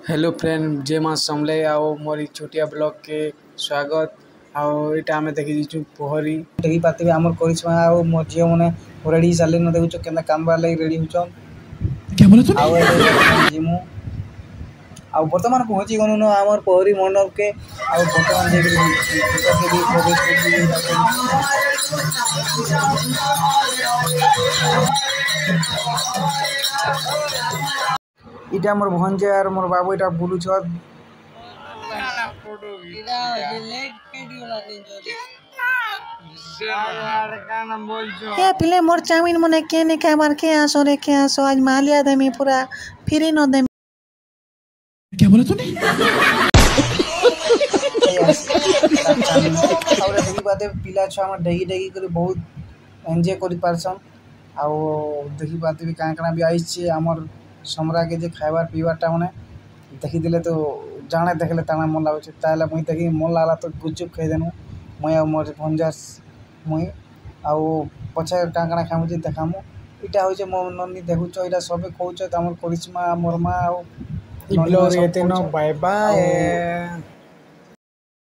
Hello friend, जय माँ समले आओ मोरी छोटिया ब्लॉग के स्वागत। आटा आम देखी दीचु पोहरी देखी पाते आमर करिश्मा आ मो झील मैंने रेडी सारे न देखुच के काम बार लगे रेडी होचन जिमु आ बर्तमान पहुँची गनु न आमर पोहरी मंडप के बर्तमान इटा मोर भंजे और मोर बाबू इटा बुलुछ पिले मोर चाउमिन मने के ने खाबार के आसो रे के आसो आज मालिया देमी पूरा फ्री न देमी। क्या बोला तूने? और देखी बाते पिला छुआ हमर डेगी डेगी कर बहुत एंजॉय करि पारसन आ देखी बाते भी काना काना भी आइछ हमर समरा के जे खाइबार पीबारटा माने देखी दिले तो जाने देखले ताना मन लागछ ताले मुई देखी मन लागला तो गुपचुप खाइ देनु मुई आ मोर भंजास मुई आ पछे काना काना खामु जे देखामु इटा होइछ मो नन्नी देखुछ इटा सबे कहउछ हमर करिश्मा मोर मा आ ब्लॉग एते न बाय बाय।